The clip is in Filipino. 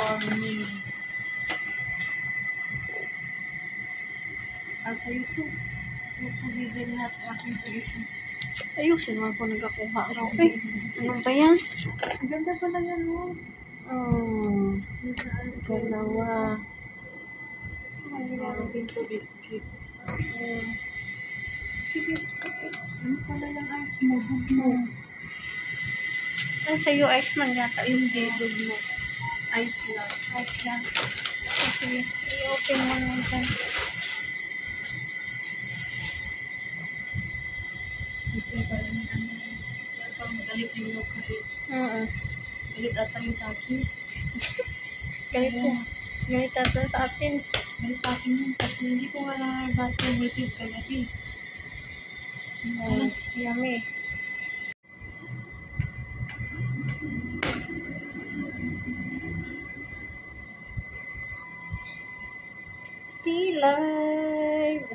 morning. Sa'yo to. Pupugisin lahat sa aking tulisan. Ayusin mo ako nagkakuha. Okay. Ano ba yan? Ang ganda pala yan, mo. Oh, Dalawa. Ayan. Pinto biscuit. Sige. Ano pala yung ice mo? Bugmo. Ang sa'yo ice man yata. Hindi, bugmo. Ice lang. Ice lang. Sige. I-open mo na dyan. Kasi parang ano. Parang galit yung mukha eh. Galit ata yung sa akin. Galit na. Galit natin sa atin. Galit sa akin yun. Kasi hindi ko nga nabasa yung message kagabi. Yummy. Tea live.